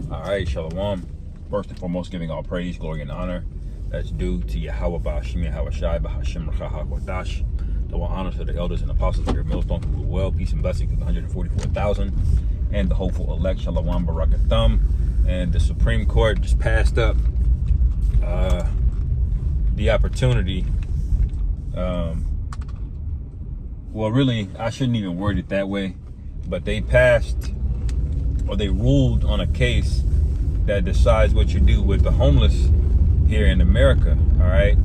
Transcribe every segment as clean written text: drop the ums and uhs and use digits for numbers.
All right, Shalom. First and foremost, giving all praise, glory, and honor that's due to Yahweh Ba'ashim Yahweh Shai Ba'Hashem Rachah HaKodash. The one honor to the elders and apostles of your millstone who rule well. Peace and blessings to the 144,000 and the hopeful elect. Shalom Barakathum. And the Supreme Court just passed up the opportunity. Well, really, I shouldn't even word it that way, but they passed, or they ruled on a case that decides what you do with the homeless here in America. All right,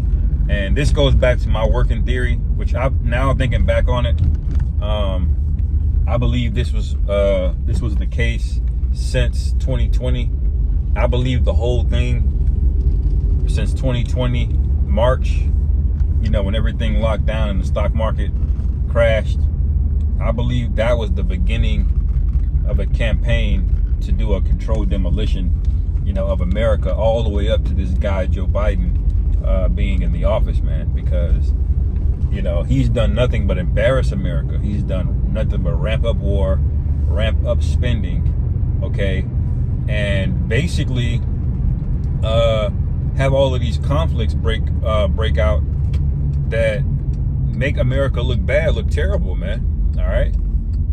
and this goes back to my working theory, which now thinking back on it, I believe this was the case since 2020. I believe the whole thing since 2020 March, when everything locked down and the stock market crashed. I believe that was the beginning of a campaign to do a controlled demolition, of America, all the way up to this guy Joe Biden being in the office, man. Because he's done nothing but embarrass America. He's done nothing but ramp up war, ramp up spending, okay, and basically have all of these conflicts break out that make America look bad, look terrible, man. All right.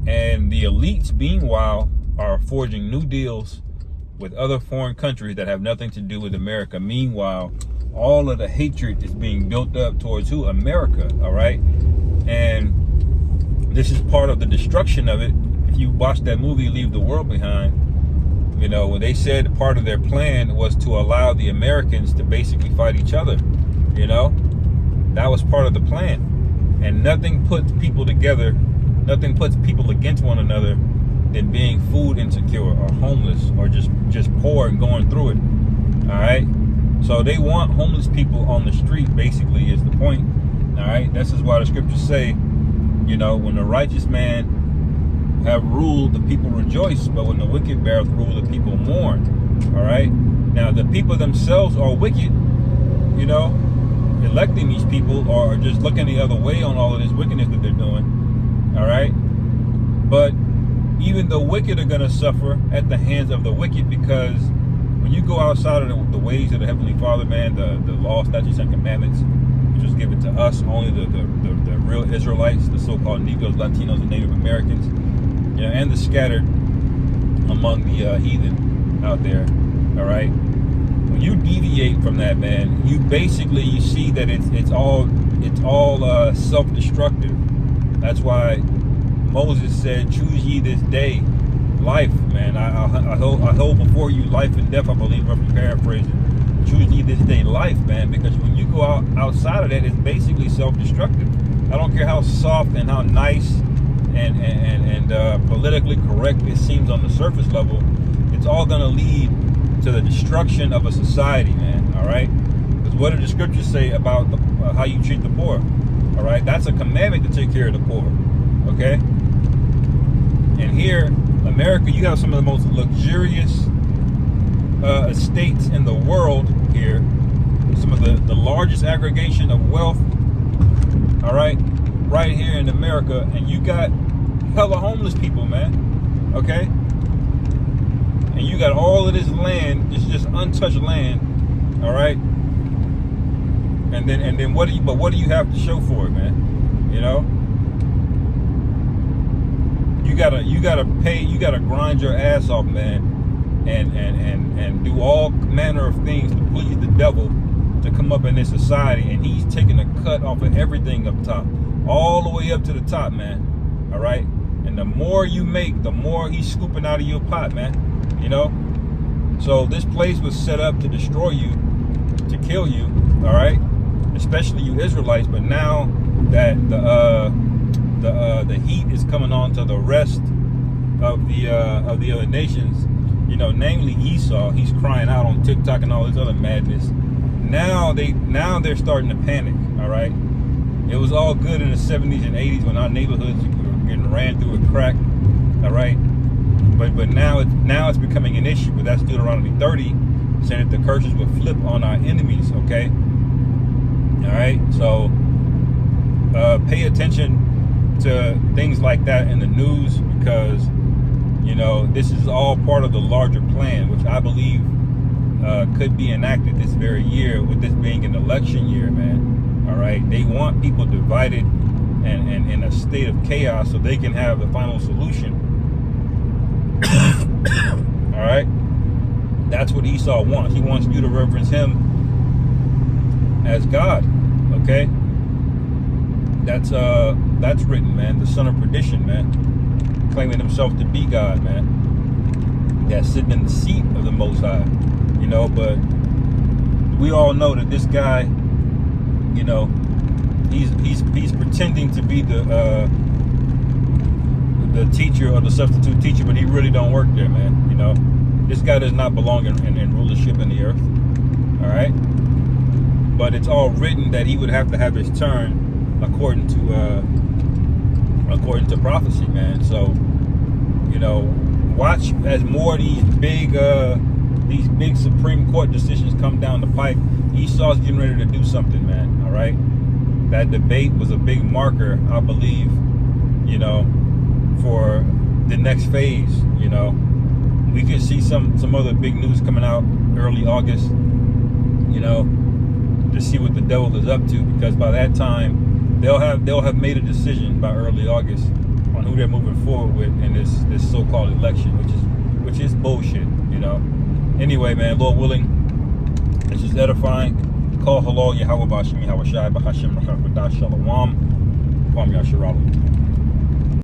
And the elites, meanwhile, are forging new deals with other foreign countries that have nothing to do with America. Meanwhile, all of the hatred is being built up towards who? America. All right. And this is part of the destruction of it. If you watch that movie, Leave the World Behind, when they said part of their plan was to allow the Americans to basically fight each other, that was part of the plan. And nothing puts people together, nothing puts people against one another than being food insecure or homeless or just poor and going through it. All right. So they want homeless people on the street, basically, is the point. All right. This is why the scriptures say, when the righteous man have ruled, the people rejoice, but when the wicked beareth rule, the people mourn. All right. Now the people themselves are wicked, electing these people or just looking the other way on all of this wickedness that they're doing. All right. But even the wicked are going to suffer at the hands of the wicked, because when you go outside of the ways of the Heavenly Father, man, the law, statutes, and commandments, which was given to us, only the real Israelites, the so-called Negroes, Latinos, and Native Americans, and the scattered among the heathen out there. All right. When you deviate from that, man, you see that it's all self-destructive. That's why Moses said, "Choose ye this day life," man. I hold before you life and death. I believe, roughly paraphrasing. Choose ye this day life, man, because when you go outside of that, it's basically self-destructive. I don't care how soft and how nice and politically correct it seems on the surface level. It's all going to lead to the destruction of a society, man. All right. Because what do the scriptures say about how you treat the poor? All right. That's a commandment to take care of the poor. Okay. And here, America, you have some of the most luxurious estates in the world here. Some of the largest aggregation of wealth. All right. Right here in America. And you got hella homeless people, man. Okay. And you got all of this land, just untouched land. All right. And then what do you have to show for it, man? You gotta pay, you gotta grind your ass off, man, and do all manner of things to please the devil to come up in this society, and he's taking a cut off of everything up top, all the way up to the top, man. All right. And the more you make, the more he's scooping out of your pot, man. So this place was set up to destroy you, to kill you. All right. Especially you Israelites. But now that the heat is coming on to the rest of the other nations, namely Esau, he's crying out on TikTok and all this other madness. Now they're starting to panic. All right. It was all good in the 70s and 80s when our neighborhoods were getting ran through with crack. All right. But now it's becoming an issue. But that's Deuteronomy 30, saying that the curses will flip on our enemies. Okay. All right. So pay attention to things like that in the news, because You know, this is all part of the larger plan, which I believe could be enacted this very year, with this being an election year, man. All right, they want people divided and in a state of chaos so they can have the final solution. All right, that's what Esau wants. He wants you to reverence him as God. Okay, that's written, man. The son of perdition, man, claiming himself to be God, man. That's sitting in the seat of the Most High. You know, but we all know that this guy, you know, he's pretending to be the teacher or the substitute teacher, but he really don't work there, man. You know, this guy does not belong in rulership in the earth. All right, but it's all written that he would have to have his turn according to prophecy, man. So, you know, watch as more of these big Supreme Court decisions come down the pipe. Esau's getting ready to do something, man. All right, that debate was a big marker, I believe, you know, for the next phase. You know, we could see some other big news coming out early August, you know, to see what the devil is up to, because by that time they'll have made a decision by early August on who they're moving forward with in this so-called election, which is bullshit, you know. Anyway, man, Lord willing, this is edifying. Call hello, Yahweh Bashim, Yahweh Shai, Bahashim, Shalom, Kwam Yasharala.